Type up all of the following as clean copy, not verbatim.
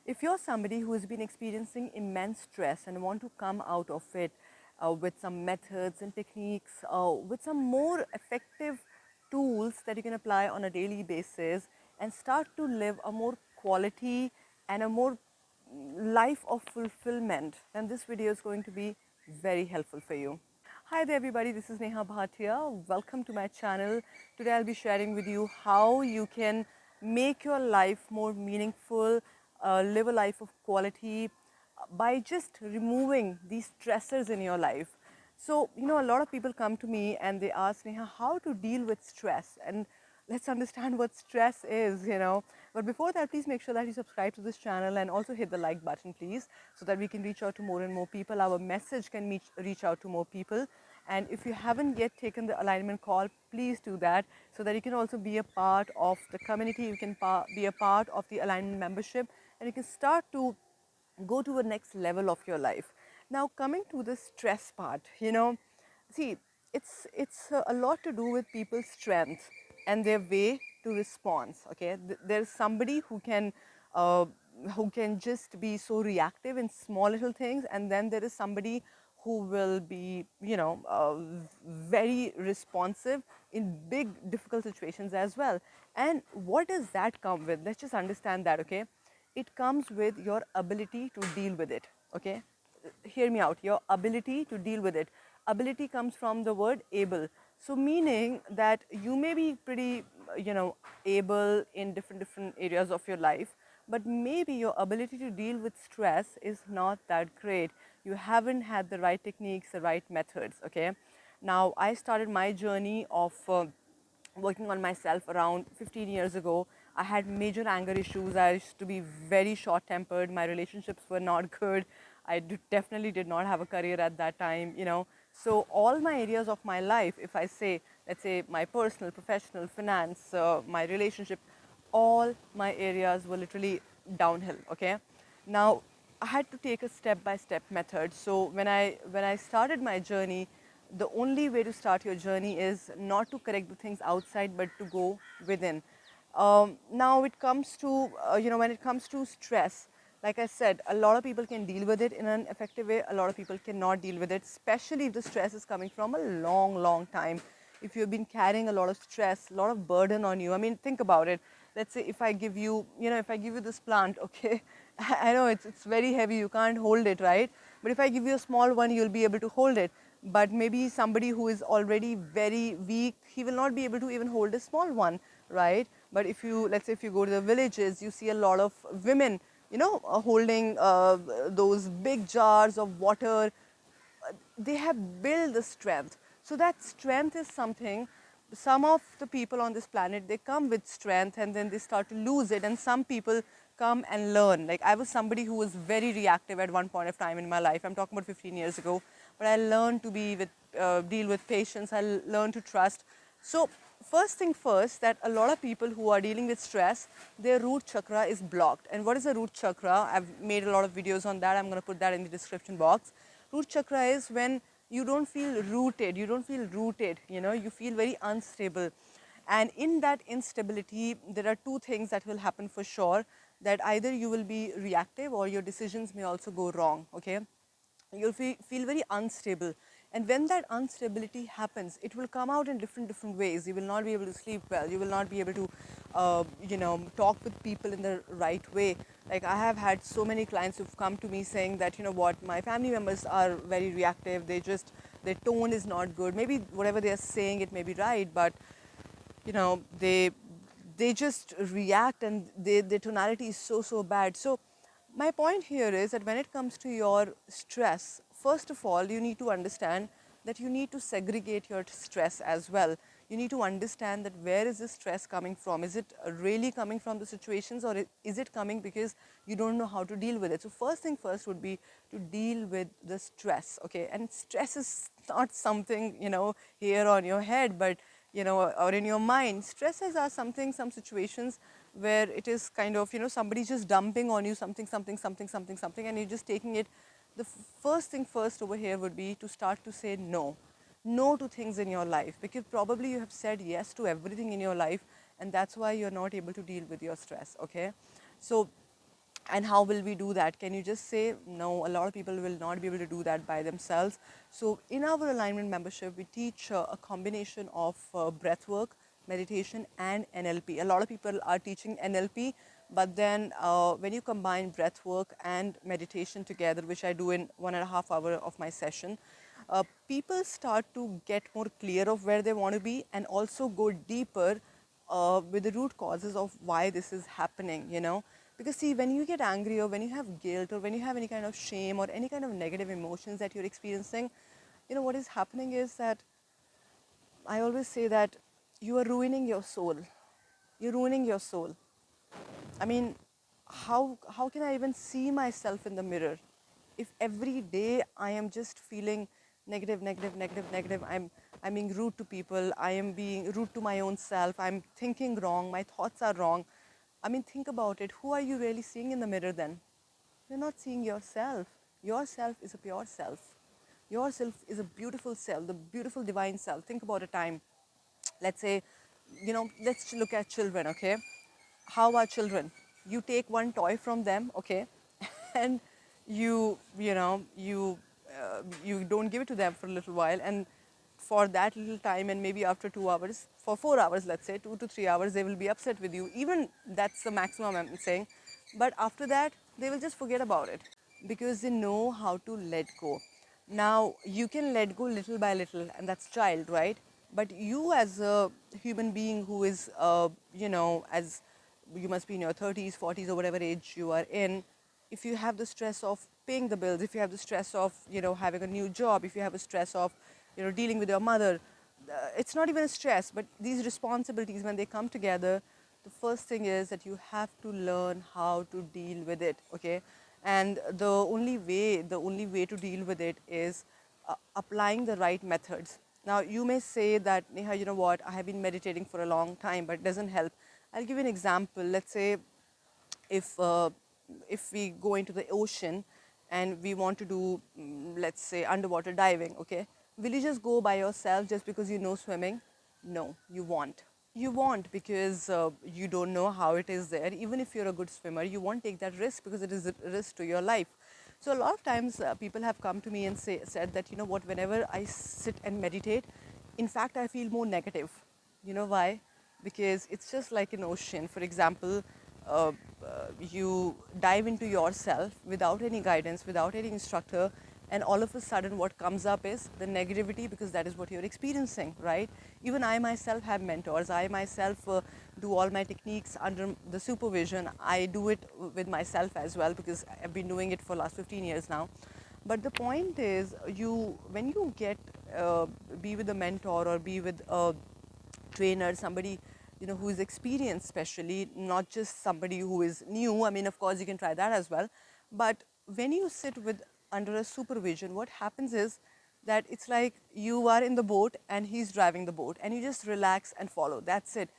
If you're somebody who has been experiencing immense stress and want to come out of it with some methods and techniques, with some more effective tools that you can apply on a daily basis and start to live a more quality and a more life of fulfillment, then this video is going to be very helpful for you. Hi there everybody, this is Neha Bhatia. Welcome to my channel. Today I'll be sharing with you how you can make your life more meaningful, live a life of quality by just removing these stressors in your life. So, a lot of people come to me and they ask me how to deal with stress. And let's understand what stress is. But before that, please make sure that you subscribe to this channel and also hit the like button, please, so that we can reach out to more and more people. Our message can reach out to more people. And if you haven't yet taken the alignment call, please do that so that you can also be a part of the community. You can be a part of the alignment membership and you can start to go to a next level of your life. Now, coming to the stress part, see, it's a lot to do with people's strength and their way to response. Okay, there's somebody uh, who can just be so reactive in small little things, and then there is somebody who will be, very responsive in big difficult situations as well. And what does that come with? Let's just understand that. Okay, it comes with your ability to deal with it. Okay, hear me out, your ability to deal with it. Ability comes from the word able, so meaning that you may be pretty able in different areas of your life, but maybe your ability to deal with stress is not that great. You haven't had the right techniques, the right methods. Okay, now I started my journey of working on myself around 15 years ago. I had major anger issues. I used to be very short tempered. My relationships were not good. Definitely did not have a career at that time. So, all my areas of my life, if I say, let's say, my personal, professional, finance, my relationship, all my areas were literally downhill. Okay. Now, I had to take a step by step method. So, when I started my journey, the only way to start your journey is not to correct the things outside but to go within. Now it comes to when it comes to stress, like I said, a lot of people can deal with it in an effective way, a lot of people cannot deal with it, especially if the stress is coming from a long time. If you've been carrying a lot of stress, a lot of burden on you, I mean, think about it. Let's say if I give you, if I give you this plant, okay, I know it's very heavy, you can't hold it, right? But if I give you a small one, you'll be able to hold it. But maybe somebody who is already very weak, he will not be able to even hold a small one, right? But if you, let's say if you go to the villages, you see a lot of women, holding those big jars of water. They have built the strength. So that strength is something, some of the people on this planet, they come with strength and then they start to lose it, and some people come and learn. Like I was somebody who was very reactive at one point of time in my life. I'm talking about 15 years ago, but I learned to deal with patience. I learned to trust. So first thing first, that a lot of people who are dealing with stress, their root chakra is blocked. And what is a root chakra? I've made a lot of videos on that. I'm going to put that in the description box. Root chakra is when you don't feel rooted, you feel very unstable. And in that instability, there are two things that will happen for sure, that either you will be reactive or your decisions may also go wrong. Okay, you'll feel very unstable, and when that instability happens, it will come out in different ways. You will not be able to sleep well, you will not be able to talk with people in the right way. Like I have had so many clients who've come to me saying that, what, my family members are very reactive, their tone is not good. Maybe whatever they are saying, it may be right, but they just react, and their tonality is so bad. So my point here is that when it comes to your stress, first of all, you need to understand that you need to segregate your stress as well. You need to understand that where is this stress coming from? Is it really coming from the situations, or is it coming because you don't know how to deal with it? So first thing first would be to deal with the stress. Okay, and stress is not something here on your head, but or in your mind. Stresses are something, some situations where it is kind of, somebody just dumping on you something, and you're just taking it. The first thing first over here would be to start to say no. No to things in your life, because probably you have said yes to everything in your life, and that's why you're not able to deal with your stress. Okay, so And how will we do that? Can you just say no? A lot of people will not be able to do that by themselves. So in our alignment membership, we teach a combination of breath work, meditation, and NLP. A lot of people are teaching NLP, but then when you combine breath work and meditation together, which I do in 1.5 hours of my session, people start to get more clear of where they want to be, and also go deeper with the root causes of why this is happening, because see, when you get angry, or when you have guilt, or when you have any kind of shame, or any kind of negative emotions that you're experiencing, what is happening is that I always say that you are ruining your soul. You're ruining your soul. I mean, how can I even see myself in the mirror if every day I am just feeling negative, negative, negative, negative? I'm being rude to people. I am being rude to my own self. I'm thinking wrong. My thoughts are wrong. I mean, think about it. Who are you really seeing in the mirror then? You're not seeing yourself. Yourself is a pure self. Yourself is a beautiful self, the beautiful divine self. Think about a time. Let's say, let's look at children, okay? How are children? You take one toy from them, okay? And you don't give it to them for a little while, and for that little time, and maybe after 2 hours, for 4 hours, let's say 2 to 3 hours, they will be upset with you. Even that's the maximum I'm saying. But after that, they will just forget about it because they know how to let go. Now, you can let go little by little, and that's child, right? But you, as a human being who is, as you must be in your 30s, 40s, or whatever age you are in, if you have the stress of paying the bills, if you have the stress of, having a new job, if you have a stress of, dealing with your mother, it's not even a stress, but these responsibilities, when they come together, the first thing is that you have to learn how to deal with it, okay? And the only way to deal with it is applying the right methods. Now, you may say that, Neha, you know what, I have been meditating for a long time, but it doesn't help. I'll give you an example. Let's say if uh, if we go into the ocean and we want to do, let's say, underwater diving, okay, will you just go by yourself just because you know swimming? No, you won't. You won't, because you don't know how it is there. Even if you're a good swimmer, you won't take that risk because it is a risk to your life. So a lot of times people have come to me and said that, you know what, whenever I sit and meditate, in fact, I feel more negative. You know why? Because it's just like an ocean. For example, you dive into yourself without any guidance, without any instructor, and all of a sudden what comes up is the negativity, because that is what you're experiencing, right? Even I myself have mentors. I myself do all my techniques under the supervision. I do it with myself as well, because I've been doing it for last 15 years now. But the point is, when you get be with a mentor, or be with a trainer, somebody who is experienced, especially not just somebody who is new. I mean, of course, you can try that as well. But when you sit with under a supervision, what happens is that it's like you are in the boat and he's driving the boat, and you just relax and follow. That's it,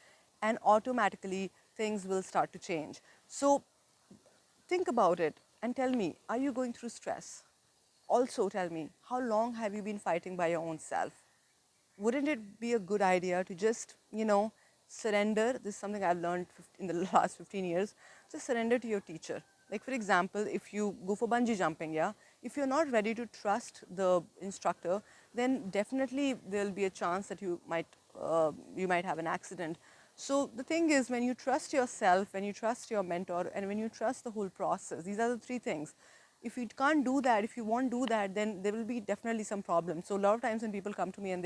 and automatically things will start to change. So think about it and tell me, are you going through stress? Also, tell me, how long have you been fighting by your own self? Wouldn't it be a good idea to just, surrender? This is something I've learned in the last 15 years. Just surrender to your teacher. Like, for example, if you go for bungee jumping, yeah, if you're not ready to trust the instructor, then definitely there'll be a chance that you might have an accident. So the thing is, when you trust yourself, when you trust your mentor, and when you trust the whole process, these are the three things. If you can't do that, if you won't do that, then there will be definitely some problems. So a lot of times when people come to me and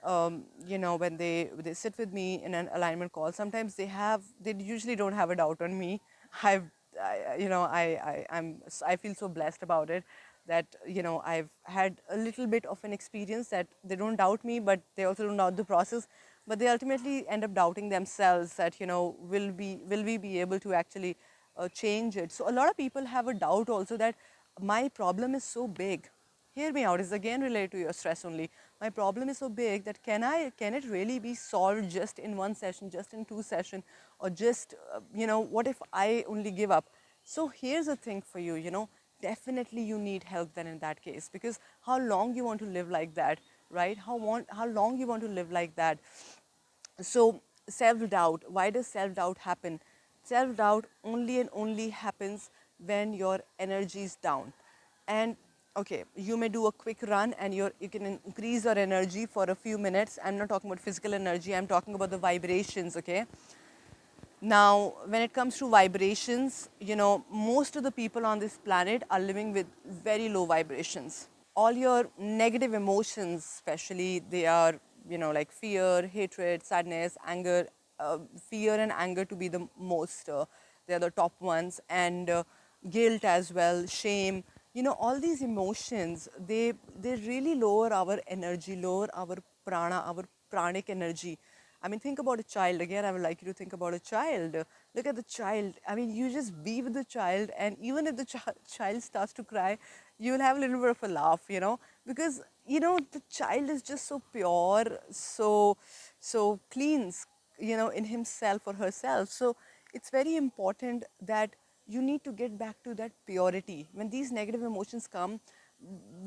when they sit with me in an alignment call, sometimes they usually don't have a doubt on me. I've I, you know I feel so blessed about it, that I've had a little bit of an experience that they don't doubt me, but they also don't doubt the process, but they ultimately end up doubting themselves, that will we be able to actually change it. So a lot of people have a doubt also, that my problem is so big. Hear me out, is again related to your stress only. My problem is so big that can it really be solved just in one session, just in two session, or just what if I only give up? So here's the thing for you, definitely you need help then in that case, because how long you want to live like that, right? How long you want to live like that? So self doubt, why does self doubt happen? Self doubt only and only happens when your energy is down. And okay, you may do a quick run and you can increase your energy for a few minutes. I'm not talking about physical energy, I'm talking about the vibrations, okay? Now, when it comes to vibrations, most of the people on this planet are living with very low vibrations. All your negative emotions, especially, they are, like fear, hatred, sadness, anger, fear and anger to be the most, they are the top ones, and guilt as well, shame. All these emotions, they really lower our energy, lower our prana, our pranic energy. I mean, think about a child. Again, I would like you to think about a child. Look at the child. I mean, you just be with the child, and even if the child starts to cry, you will have a little bit of a laugh, because, the child is just so pure, so clean, in himself or herself. So it's very important that you need to get back to that purity. When these negative emotions come,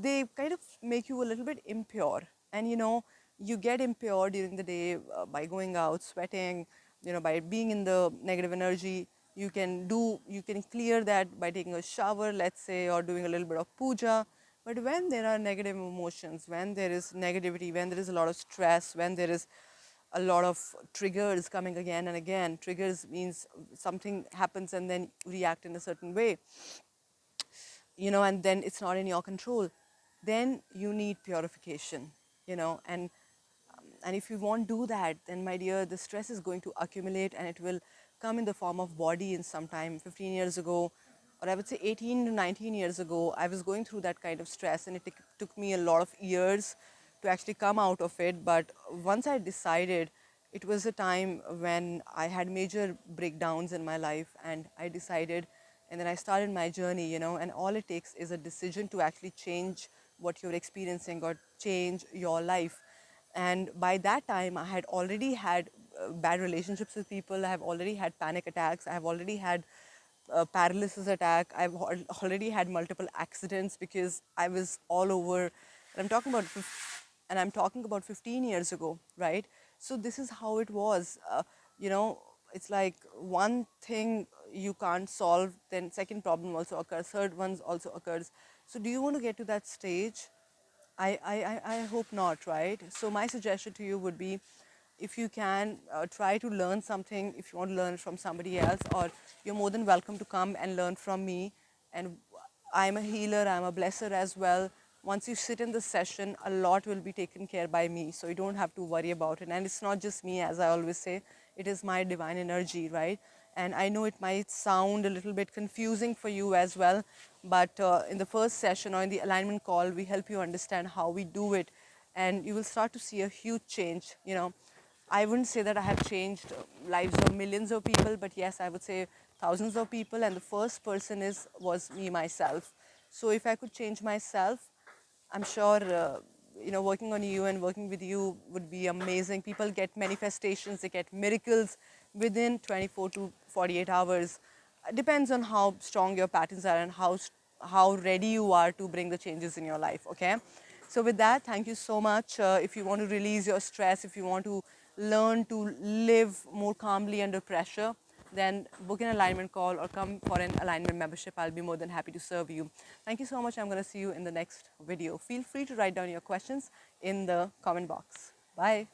they kind of make you a little bit impure. And you get impure during the day by going out, sweating, by being in the negative energy. You can clear that by taking a shower, let's say, or doing a little bit of puja. But when there are negative emotions, when there is negativity, when there is a lot of stress, when there is a lot of triggers coming again and again, triggers means something happens and then you react in a certain way, and then it's not in your control, then you need purification, and if you won't do that, then my dear, the stress is going to accumulate and it will come in the form of body in some time. 15 years ago, or I would say 18 to 19 years ago, I was going through that kind of stress, and it took me a lot of years to actually come out of it. But once I decided, it was a time when I had major breakdowns in my life, and I decided, and then I started my journey, and all it takes is a decision to actually change what you're experiencing or change your life. And by that time, I had already had bad relationships with people. I have already had panic attacks. I have already had paralysis attack. I've already had multiple accidents because I was all over. And I'm talking about 15 years ago, right? So this is how it was. You know, it's like one thing you can't solve, then second problem also occurs, third one also occurs. So do you want to get to that stage? I hope not, right? So my suggestion to you would be, if you can, try to learn something. If you want to learn from somebody else, or you're more than welcome to come and learn from me. And I'm a healer, I'm a blesser as well. Once you sit in the session, a lot will be taken care by me, so you don't have to worry about it. And it's not just me, as I always say, it is my divine energy, right? And I know it might sound a little bit confusing for you as well, but in the first session or in the alignment call, we help you understand how we do it, and you will start to see a huge change. I wouldn't say that I have changed lives of millions of people, but yes, I would say thousands of people, and the first person was me myself. So if I could change myself, I'm sure, working on you and working with you would be amazing. People get manifestations, they get miracles within 24 to 48 hours. Depends on how strong your patterns are and how ready you are to bring the changes in your life, okay? So with that, thank you so much. If you want to release your stress, if you want to learn to live more calmly under pressure, then book an alignment call or come for an alignment membership. I'll be more than happy to serve you. Thank you so much. I'm going to see you in the next video. Feel free to write down your questions in the comment box. Bye.